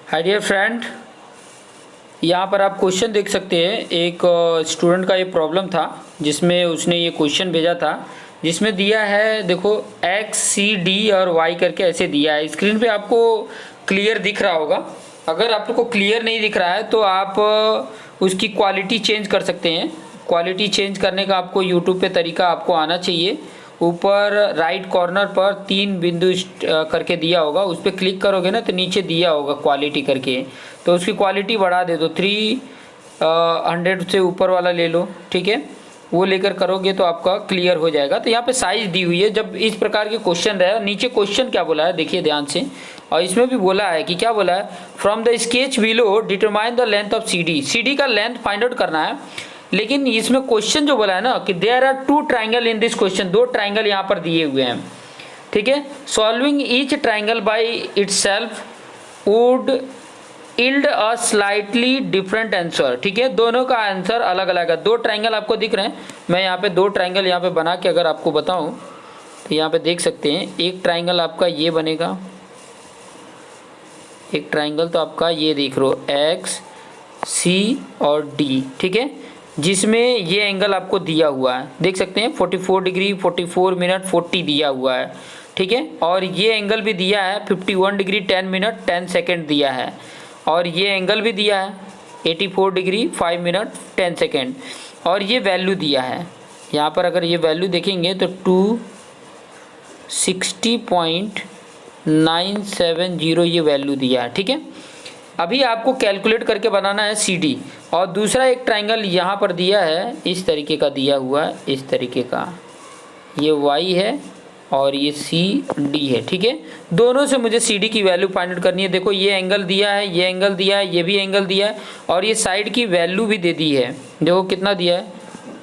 Hi dear friend, यहाँ पर आप क्वेश्चन देख सकते हैं। एक स्टूडेंट का ये प्रॉब्लम था जिसमें उसने ये क्वेश्चन भेजा था, जिसमें दिया है देखो एक्स सी डी और वाई करके ऐसे दिया है। स्क्रीन पे आपको क्लियर दिख रहा होगा। अगर आपको क्लियर नहीं दिख रहा है तो आप उसकी क्वालिटी चेंज कर सकते हैं। क्वालिटी चेंज करने का आपको यूट्यूब पे तरीका आपको आना चाहिए। ऊपर राइट कॉर्नर पर 3 बिंदु करके दिया होगा, उस पर क्लिक करोगे ना तो नीचे दिया होगा क्वालिटी करके, तो उसकी क्वालिटी बढ़ा दे दो। 300 से ऊपर वाला ले लो, ठीक है। वो लेकर करोगे तो आपका क्लियर हो जाएगा। तो यहाँ पे साइज दी हुई है। जब इस प्रकार के क्वेश्चन रहे, नीचे क्वेश्चन क्या बोला है देखिए ध्यान से, और इसमें भी बोला है कि क्या बोला है, from the sketch below determine the length of C D का लेंथ फाइंड आउट करना है। लेकिन इसमें क्वेश्चन जो बोला है ना कि there are 2 triangle in this question, 2 triangle यहाँ पर दिए हुए हैं, ठीक है। Solving each triangle by itself would yield a slightly different answer, ठीक है। दोनों का आंसर अलग अलग है। 2 ट्राइंगल आपको दिख रहे हैं। मैं यहाँ पे 2 ट्राइंगल यहाँ पे बना के अगर आपको बताऊँ तो यहाँ पे देख सकते हैं। एक ट्राइंगल आपका ये बनेगा, एक ट्राइंगल तो आपका ये देख लो एक्स सी और डी, ठीक है, जिसमें ये एंगल आपको दिया हुआ है, देख सकते हैं 44 डिग्री 44 मिनट 40 दिया हुआ है, ठीक है। और ये एंगल भी दिया है 51 डिग्री 10 मिनट 10 सेकेंड दिया है। और ये एंगल भी दिया है 84 डिग्री 5 मिनट 10 सेकेंड। और ये वैल्यू दिया है यहाँ पर, अगर ये वैल्यू देखेंगे तो 260.970 ये वैल्यू दिया है, ठीक है। अभी आपको कैलकुलेट करके बनाना है सी डी। और दूसरा एक ट्राइंगल यहाँ पर दिया है, इस तरीके का दिया हुआ है, इस तरीके का, ये वाई है और ये सी डी है, ठीक है। दोनों से मुझे सी डी की वैल्यू फाइंड आउट करनी है। देखो ये एंगल दिया है, ये एंगल दिया है, ये भी एंगल दिया है, और ये साइड की वैल्यू भी दे दी है। देखो कितना दिया है,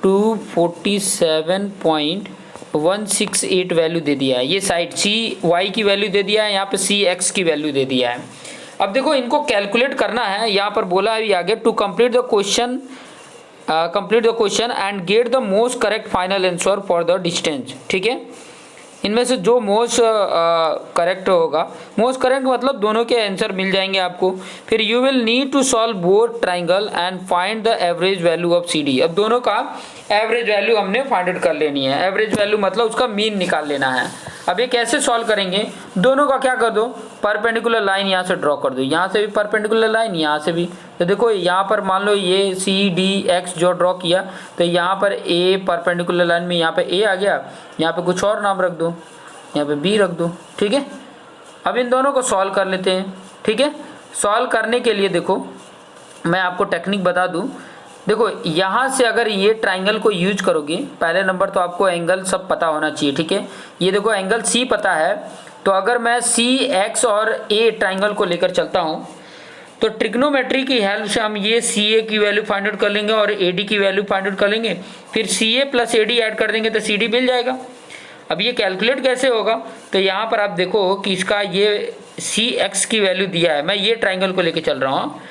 247.168 वैल्यू दे दिया है। ये साइड सी वाई की वैल्यू दे दिया है, यहाँ पे सी एक्स की वैल्यू दे दिया है। अब देखो इनको कैलकुलेट करना है। यहाँ पर बोला है आगे, to complete the question and get the most correct final answer for the distance, ठीक है। इनमें से जो मोस्ट करेक्ट होगा, मोस्ट करेक्ट मतलब दोनों के आंसर मिल जाएंगे आपको। फिर you will need to solve both triangle and find the average value of C D. अब दोनों का एवरेज वैल्यू हमने फाइंड आउट कर लेनी है। एवरेज वैल्यू मतलब उसका मीन निकाल लेना है। अब ये कैसे सॉल्व करेंगे, दोनों का क्या कर दो, परपेंडिकुलर लाइन यहाँ से ड्रॉ कर दो, यहाँ से भी परपेंडिकुलर लाइन, यहाँ से भी। तो देखो यहाँ पर मान लो ये सी डी एक्स जो ड्रॉ किया, तो यहाँ पर ए परपेंडिकुलर लाइन में यहाँ पे ए आ गया, यहाँ पे कुछ और नाम रख दो, यहाँ पे बी रख दो, ठीक है। अब इन दोनों को सॉल्व कर लेते हैं, ठीक है। सॉल्व करने के लिए देखो मैं आपको टेक्निक बता दूँ। देखो यहाँ से अगर ये ट्राइंगल को यूज करोगे, पहले नंबर तो आपको एंगल सब पता होना चाहिए, ठीक है। ये देखो एंगल सी पता है, तो अगर मैं सी एक्स और ए ट्राइंगल को लेकर चलता हूँ तो ट्रिग्नोमेट्री की हेल्प से हम ये सी ए की वैल्यू फाइंड आउट कर लेंगे और ए डी की वैल्यू फाइंड आउट कर लेंगे। फिर सी ए प्लस ए डी ऐड कर देंगे तो सी डी मिल जाएगा। अब ये कैलकुलेट कैसे होगा, तो यहाँ पर आप देखो कि इसका ये सी एक्स की वैल्यू दिया है। मैं ये ट्राइंगल को लेकर चल रहा हूँ,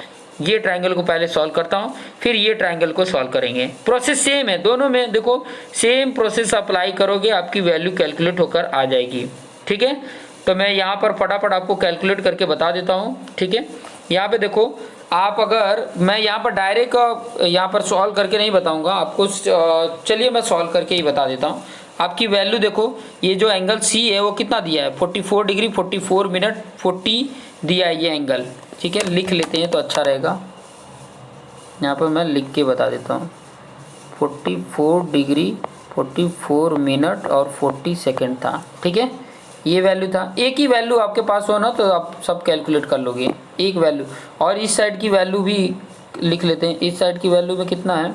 ये ट्राइंगल को पहले सॉल्व करता हूँ, फिर ये ट्राइंगल को सॉल्व करेंगे। प्रोसेस सेम है दोनों में, देखो सेम प्रोसेस अप्लाई करोगे, आपकी वैल्यू कैलकुलेट होकर आ जाएगी, ठीक है। तो मैं यहाँ पर फटाफट आपको कैलकुलेट करके बता देता हूँ, ठीक है। यहाँ पे देखो आप, अगर मैं यहाँ पर डायरेक्ट यहाँ पर सॉल्व करके नहीं बताऊँगा आपको, चलिए मैं सॉल्व करके ही बता देता हूँ। आपकी वैल्यू देखो, ये जो एंगल सी है वो कितना दिया है, 44 डिग्री 44 मिनट 40 दिया है ये एंगल, ठीक है। लिख लेते हैं तो अच्छा रहेगा। यहाँ पर मैं लिख के बता देता हूँ, 44 डिग्री 44 मिनट और 40 सेकेंड था, ठीक है। ये वैल्यू था। एक ही वैल्यू आपके पास हो ना तो आप सब कैलकुलेट कर लोगे, एक वैल्यू। और इस साइड की वैल्यू भी लिख लेते हैं। इस साइड की वैल्यू में कितना है,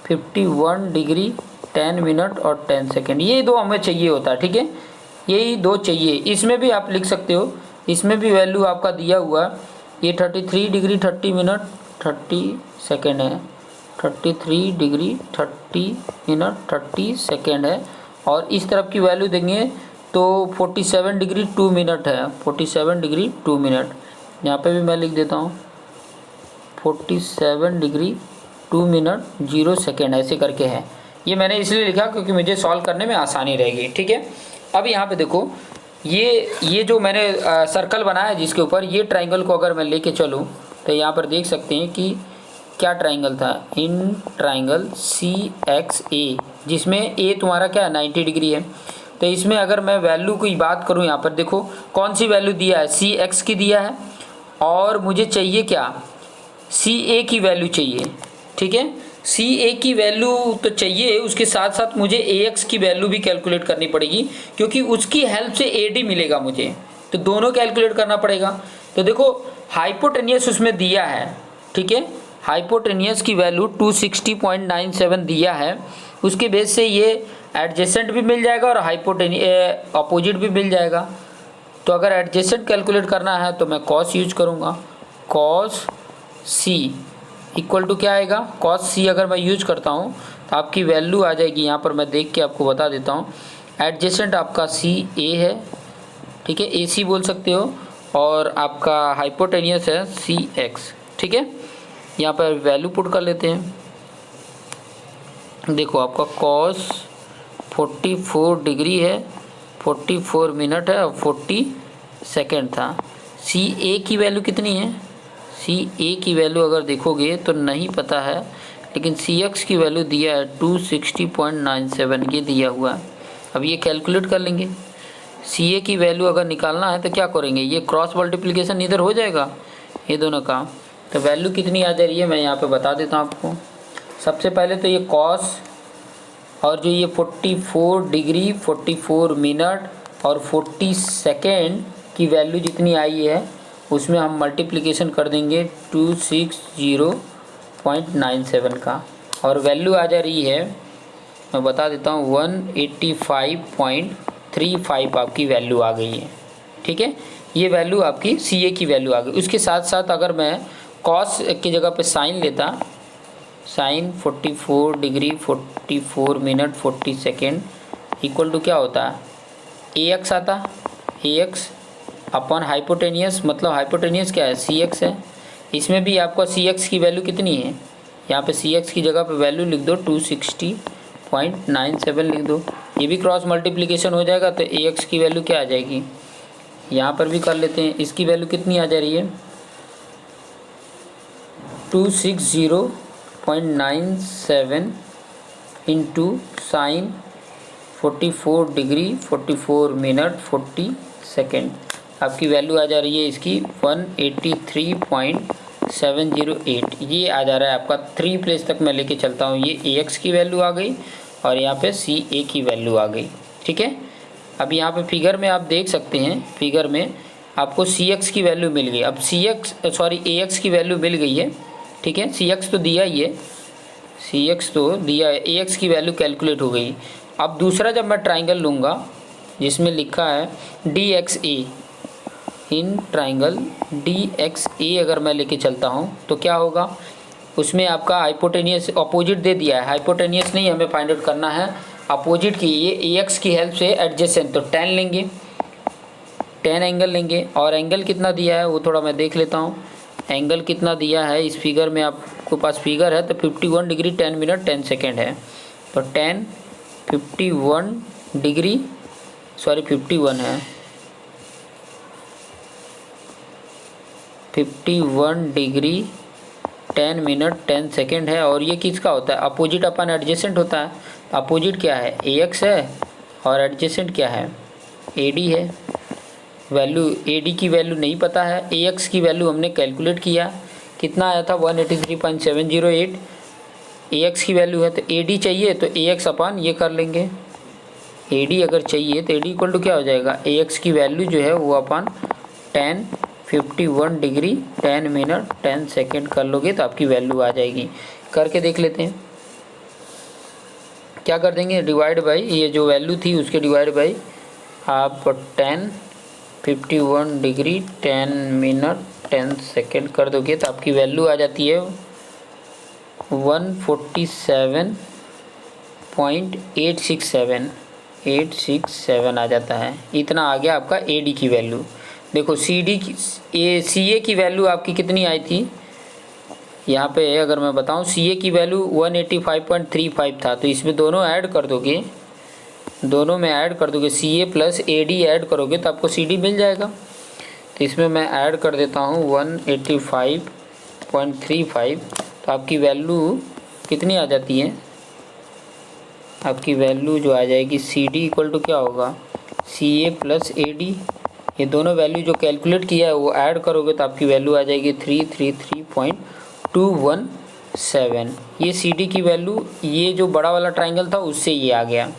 51 डिग्री 10 मिनट और 10 सेकेंड। ये दो हमें चाहिए होता है, ठीक है, यही दो चाहिए। इसमें भी आप लिख सकते हो, इसमें भी वैल्यू आपका दिया हुआ, ये 33 डिग्री 30 मिनट 30 सेकेंड है, 33 डिग्री 30 मिनट 30 सेकेंड है। और इस तरफ की वैल्यू देंगे तो 47 डिग्री 2 मिनट है, 47 डिग्री 2 मिनट। यहाँ पे भी मैं लिख देता हूँ 47 डिग्री 2 मिनट 0 सेकेंड, ऐसे करके है। ये मैंने इसलिए लिखा क्योंकि मुझे सॉल्व करने में आसानी रहेगी, ठीक है। अब यहाँ पे देखो ये जो मैंने सर्कल बनाया है जिसके ऊपर, ये ट्राइंगल को अगर मैं लेके चलूँ तो यहाँ पर देख सकते हैं कि क्या ट्राइंगल था, इन ट्राइंगल CXA, जिसमें ए तुम्हारा क्या है 90 डिग्री है। तो इसमें अगर मैं वैल्यू की बात करूँ, यहाँ पर देखो कौन सी वैल्यू दिया है, CX की दिया है, और मुझे चाहिए क्या, CA की वैल्यू चाहिए। ठीक है, CA की वैल्यू तो चाहिए, उसके साथ साथ मुझे AX की वैल्यू भी कैलकुलेट करनी पड़ेगी, क्योंकि उसकी हेल्प से AD मिलेगा मुझे, तो दोनों कैलकुलेट करना पड़ेगा। तो देखो हाइपोटेनियस उसमें दिया है, ठीक है, हाइपोटेनियस की वैल्यू 260.97 दिया है, उसके बेस से ये एडजेसेंट भी मिल जाएगा और अपोजिट भी मिल जाएगा। तो अगर एडजेसेंट कैलकुलेट करना है तो मैं कॉस यूज करूँगा, कॉस C इक्वल टू क्या आएगा, कॉस C अगर मैं यूज करता हूँ तो आपकी वैल्यू आ जाएगी, यहाँ पर मैं देख के आपको बता देता हूँ। एडजेसेंट आपका CA है, ठीक है, AC बोल सकते हो, और आपका हाइपोटेनियस है CX। ठीक है, यहाँ पर वैल्यू पुट कर लेते हैं। देखो आपका कॉस 44 डिग्री है, 44 मिनट है और 40 सेकेंड था। CA की वैल्यू कितनी है, CA की वैल्यू अगर देखोगे तो नहीं पता है, लेकिन CX की वैल्यू दिया है 260.97, ये दिया हुआ है। अब ये कैलकुलेट कर लेंगे। CA की वैल्यू अगर निकालना है तो क्या करेंगे, ये क्रॉस मल्टीप्लिकेशन इधर हो जाएगा ये दोनों का। तो वैल्यू कितनी आ जा रही है मैं यहाँ पे बता देता हूँ आपको। सबसे पहले तो ये कॉस, और जो ये 44 डिग्री 44 मिनट और 40 सेकेंड की वैल्यू जितनी आई है उसमें हम मल्टीप्लिकेशन कर देंगे 260.97 का, और वैल्यू आ जा रही है, मैं बता देता हूँ, 185.35 आपकी वैल्यू आ गई है। ठीक है, ये वैल्यू आपकी CA की वैल्यू आ गई। उसके साथ साथ अगर मैं कॉस की जगह पे साइन लेता, sine 44 degree 44 minute 40 second equal to क्या होता है, AX आता, AX अपन हाइपोटेनियस, मतलब हाइपोटेनियस क्या है, CX है। इसमें भी आपका CX की वैल्यू कितनी है, यहाँ पे CX की जगह पे वैल्यू लिख दो 260.97 लिख दो, ये भी क्रॉस मल्टीप्लिकेशन हो जाएगा तो AX की वैल्यू क्या आ जाएगी, यहाँ पर भी कर लेते हैं। इसकी वैल्यू कितनी आ जा रही है, 260.97 into sine 44 degree 44 minute 40 second, आपकी वैल्यू आ जा रही है इसकी 183.708। ये आ जा रहा है आपका 3 प्लेस तक मैं लेके चलता हूँ, ये AX की वैल्यू आ गई और यहाँ पे CA की वैल्यू आ गई। ठीक है, अब यहाँ पे फिगर में आप देख सकते हैं, फिगर में आपको CX की वैल्यू मिल गई। अब AX की वैल्यू मिल गई है, ठीक है, CX तो दिया ही है, CX तो दिया है, AX की वैल्यू कैलकुलेट हो गई। अब दूसरा जब मैं ट्राइंगल लूँगा जिसमें लिखा है DXA, इन ट्राइंगल DXA अगर मैं लेके चलता हूँ तो क्या होगा, उसमें आपका हाइपोटेनियस अपोजिट दे दिया है, हाइपोटेनियस नहीं हमें फाइंड आउट करना है, अपोजिट की, ये AX की हेल्प से एडजेसेंट, तो 10 लेंगे, 10 एंगल लेंगे। और एंगल कितना दिया है वो थोड़ा मैं देख लेता हूँ, एंगल कितना दिया है इस फिगर में, आपको पास फिगर है तो 51 डिग्री 10 मिनट 10 सेकेंड है, तो 10 51 डिग्री 51 है, 51 डिग्री 10 मिनट 10 सेकेंड है। और ये किसका होता है, अपोजिट अपन एडजेसेंट होता है, अपोजिट क्या है, AX है, और एडजेसेंट क्या है, AD है। वैल्यू AD की वैल्यू नहीं पता है, AX की वैल्यू हमने कैलकुलेट किया, कितना आया था 183.708, AX की वैल्यू है, तो AD चाहिए तो AX अपन ये कर लेंगे, AD अगर चाहिए तो AD इक्वल टू क्या हो जाएगा, AX की वैल्यू जो है वो अपन 10 51 डिग्री 10 मिनट 10 सेकेंड कर लोगे तो आपकी वैल्यू आ जाएगी। करके देख लेते हैं, क्या कर देंगे, डिवाइड बाई, ये जो वैल्यू थी उसके डिवाइड बाई आप 10 51 डिग्री 10 मिनट 10 सेकेंड कर दोगे तो आपकी वैल्यू आ जाती है 147.867 आ जाता है। इतना आ गया आपका AD की वैल्यू। देखो CA की वैल्यू आपकी कितनी आई थी, यहाँ पे अगर मैं बताऊँ CA की वैल्यू 185.35 था, तो इसमें दोनों ऐड कर दोगे दोनों में ऐड कर दोगे, CA प्लस AD ऐड करोगे तो आपको CD मिल जाएगा। तो इसमें मैं ऐड कर देता हूँ 185.35, तो आपकी वैल्यू कितनी आ जाती है, आपकी वैल्यू जो आ जाएगी CD इक्वल टू क्या होगा, CA प्लस AD। ये दोनों वैल्यू जो कैलकुलेट किया है वो ऐड करोगे तो आपकी वैल्यू आ जाएगी 333.217। ये CD की वैल्यू, ये जो बड़ा वाला ट्राइंगल था उससे ये आ गया,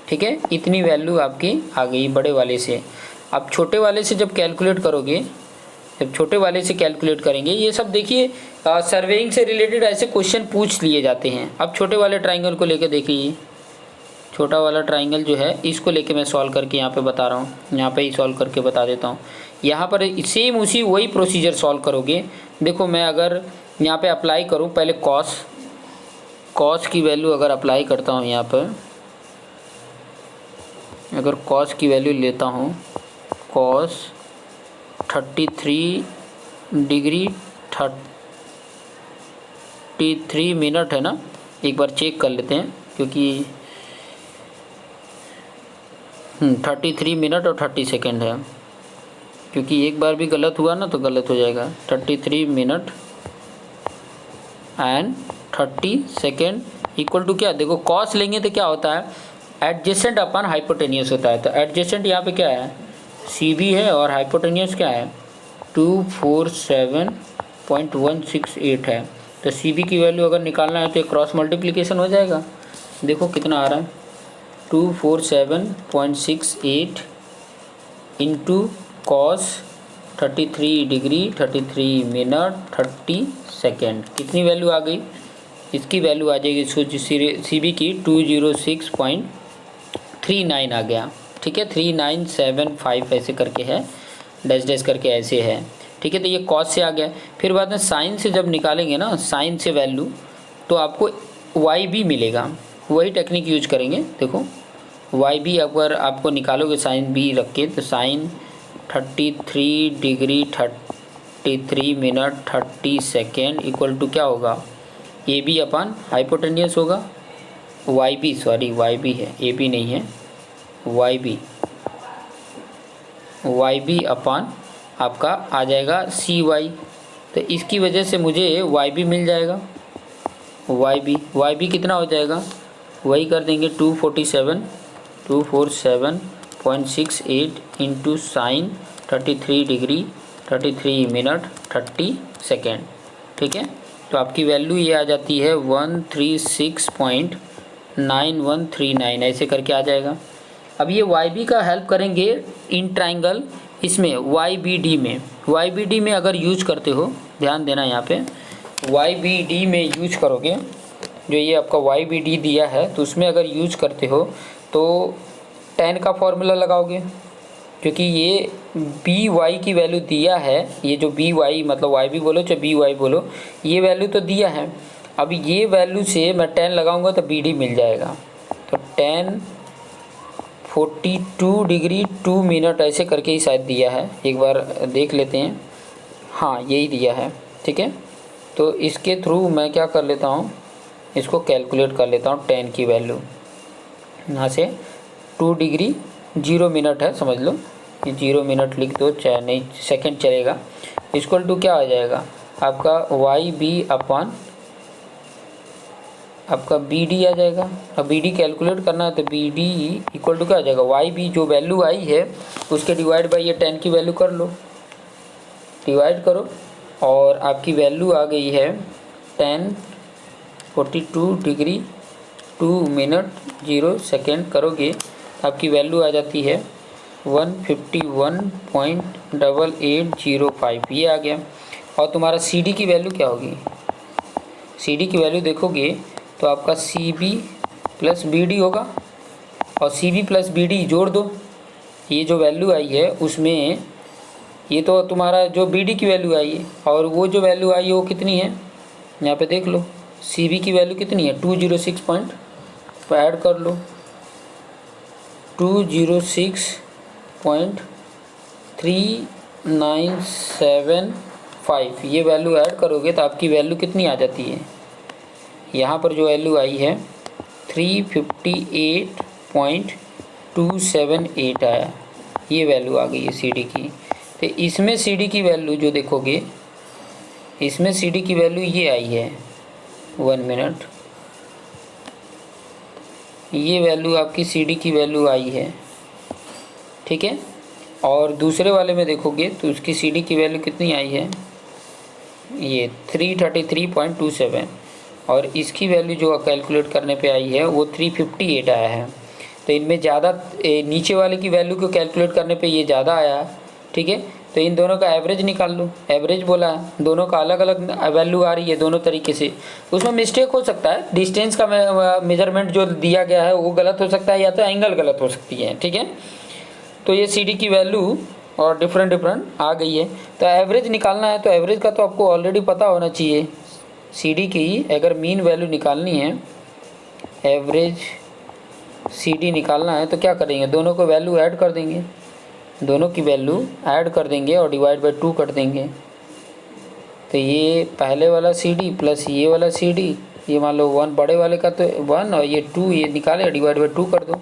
ठीक है। इतनी वैल्यू आपकी आ गई बड़े वाले से। अब छोटे वाले से जब कैलकुलेट करोगे, जब छोटे वाले से कैलकुलेट करेंगे, ये सब देखिए सर्वेइंग से रिलेटेड ऐसे क्वेश्चन पूछ लिए जाते हैं। अब छोटे वाले ट्राइंगल को लेके देखिए, छोटा वाला ट्राइंगल जो है इसको लेके मैं सॉल्व करके यहाँ पे बता रहा हूँ, यहाँ पे ही सॉल्व करके बता देता हूँ। यहाँ पर सेम उसी वही प्रोसीजर सॉल्व करोगे। देखो मैं अगर यहाँ पे अप्लाई करूँ, पहले कॉस की वैल्यू अगर अप्लाई करता हूँ, यहाँ पर अगर कॉस की वैल्यू लेता हूँ, कॉस 33 डिग्री 33 मिनट है ना, एक बार चेक कर लेते हैं क्योंकि 33 मिनट और 30 सेकेंड है, क्योंकि एक बार भी गलत हुआ ना तो गलत हो जाएगा। 33 minute and 30 second equal to क्या, देखो कॉस लेंगे तो क्या होता है, एडजेसेंट अपन हाइपोटेनियस होता है। तो एडजेसेंट यहाँ पे क्या है, CB है, और हाइपोटेनियस क्या है 247.168 है। तो CB की वैल्यू अगर निकालना है तो क्रॉस मल्टीप्लिकेशन हो जाएगा। देखो कितना आ रहा है, 247.68 into cos 33 degree 33 minute 30 second, कितनी वैल्यू आ गई, इसकी वैल्यू आ जाएगी CB की 206.39 आ गया, ठीक है। 3975 ऐसे करके है, डैश डैश करके ऐसे है, ठीक है। तो ये कॉस से आ गया। फिर बाद में साइन से जब निकालेंगे ना, साइन से वैल्यू, तो आपको YB मिलेगा, वही टेक्निक यूज करेंगे। देखो YB अगर आपको निकालोगे साइन B रख के, तो sine 33 degree 33 minute 30 second equal to क्या होगा, AB अपन हाइपोटेनियस होगा, YB सॉरी YB है, AB नहीं है, YB अपन आपका आ जाएगा CY। तो इसकी वजह से मुझे YB मिल जाएगा। YB कितना हो जाएगा, वही कर देंगे 247.68 into sine 33 degree 33 minute 30 second, ठीक है। तो आपकी वैल्यू ये आ जाती है 136.9139 ऐसे करके आ जाएगा। अब ये YB का हेल्प करेंगे इन ट्राइंगल, इसमें YBD में अगर यूज करते हो, ध्यान देना यहाँ पे, YBD में यूज करोगे, जो ये आपका YBD दिया है तो उसमें अगर यूज करते हो तो tan का फॉर्मूला लगाओगे, क्योंकि ये BY की वैल्यू दिया है, ये जो BY मतलब YB बोलो चाहे BY बोलो, ये वैल्यू तो दिया है। अब ये वैल्यू से मैं tan लगाऊंगा तो BD मिल जाएगा। तो tan 42 डिग्री 2 मिनट ऐसे करके ही शायद दिया है, एक बार देख लेते हैं, हाँ यही दिया है, ठीक है। तो इसके थ्रू मैं क्या कर लेता हूँ, इसको कैलकुलेट कर लेता हूँ tan की वैल्यू। यहाँ से 2 डिग्री 0 मिनट है, समझ लो कि 0 मिनट लिख दो, चाहे नहीं सेकंड चलेगा, इक्वल टू क्या आ जाएगा आपका YB अपन आपका BD आ जाएगा। अब BD कैलकुलेट करना है तो BD इक्वल टू क्या आ जाएगा, YB जो वैल्यू आई है उसके डिवाइड बाई ये tan की वैल्यू कर लो, डिवाइड करो, और आपकी वैल्यू आ गई है tan 42 डिग्री 2 मिनट 0 सेकेंड करोगे तो आपकी वैल्यू आ जाती है 151.8805, ये आ गया। और तुम्हारा CD की वैल्यू क्या होगी, CD की वैल्यू देखोगे तो आपका CB प्लस BD होगा, और CB प्लस BD जोड़ दो, ये जो वैल्यू आई है उसमें ये तो तुम्हारा जो BD की वैल्यू आई है, और वो जो वैल्यू आई है वो कितनी है, यहाँ पे देख लो CB की वैल्यू कितनी है 206 पॉइंट, तो ऐड कर लो 206.3975, ये वैल्यू ऐड करोगे तो आपकी वैल्यू कितनी आ जाती है, यहाँ पर जो वैल्यू आई है 358.8 278 आया, ये वैल्यू आ गई है सी डी की। तो इसमें सी डी की वैल्यू जो देखोगे, इसमें सी डी की वैल्यू ये आई है, 1 मिनट, ये वैल्यू आपकी सी डी की वैल्यू आई है, ठीक है। और दूसरे वाले में देखोगे तो उसकी सी डी की वैल्यू कितनी आई है, ये 333.27, और इसकी वैल्यू जो कैलकुलेट करने पे आई है वो 358 आया है। तो इनमें ज़्यादा नीचे वाले की वैल्यू को कैलकुलेट करने पे ये ज़्यादा आया, ठीक है। तो इन दोनों का एवरेज निकाल लो, एवरेज बोला है, दोनों का अलग अलग वैल्यू आ रही है दोनों तरीके से। उसमें मिस्टेक हो सकता है, डिस्टेंस का मेजरमेंट जो दिया गया है वो गलत हो सकता है, या तो एंगल गलत हो सकती है, ठीक है। तो ये सी डी की वैल्यू और डिफरेंट आ गई है। तो एवरेज निकालना है, तो एवरेज का तो आपको ऑलरेडी पता होना चाहिए। सी डी की अगर मीन वैल्यू निकालनी है, एवरेज सी डी निकालना है, तो क्या करेंगे, दोनों को वैल्यू ऐड कर देंगे, दोनों की वैल्यू ऐड कर देंगे और डिवाइड बाय 2 कर देंगे। तो ये पहले वाला सी डी प्लस ये वाला सी डी, ये मान लो 1 बड़े वाले का तो 1 और ये 2, ये निकाले डिवाइड बाय 2 कर दो,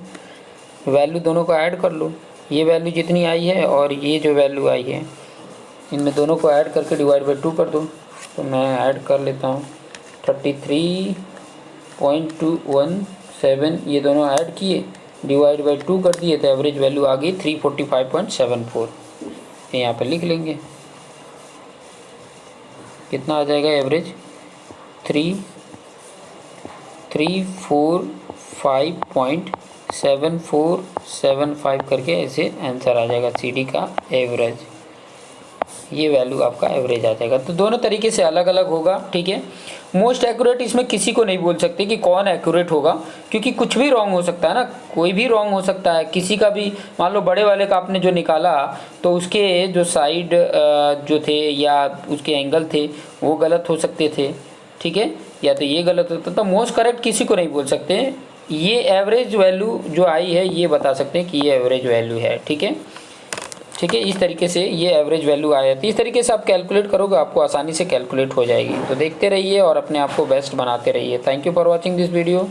वैल्यू दोनों को ऐड कर लो। ये वैल्यू जितनी आई है और ये जो वैल्यू आई है, इनमें दोनों को ऐड करके डिवाइड बाय 2 कर दो। तो मैं ऐड कर लेता हूँ, 33.217, ये दोनों ऐड किए, डिवाइड बाय 2 कर दिए, तो एवरेज वैल्यू आ गई 345.74। यहाँ पर लिख लेंगे कितना आ जाएगा एवरेज, 345.7475 करके ऐसे आंसर आ जाएगा सी डी का एवरेज। ये वैल्यू आपका एवरेज आ जाएगा। तो दोनों तरीके से अलग अलग होगा, ठीक है। मोस्ट एक्यूरेट इसमें किसी को नहीं बोल सकते कि कौन एक्यूरेट होगा, क्योंकि कुछ भी रॉन्ग हो सकता है ना, कोई भी रॉन्ग हो सकता है किसी का भी। मान लो बड़े वाले का आपने जो निकाला तो उसके जो साइड जो थे या उसके एंगल थे वो गलत हो सकते थे, ठीक है, या तो ये गलत होता। तो मोस्ट करेक्ट किसी को नहीं बोल सकते, ये एवरेज वैल्यू जो आई है ये बता सकते हैं कि ये एवरेज वैल्यू है, ठीक है। ठीक है, इस तरीके से ये एवरेज वैल्यू आ जाती है। इस तरीके से आप कैलकुलेट करोगे, आपको आसानी से कैलकुलेट हो जाएगी। तो देखते रहिए और अपने आप को बेस्ट बनाते रहिए। Thank you for watching this video.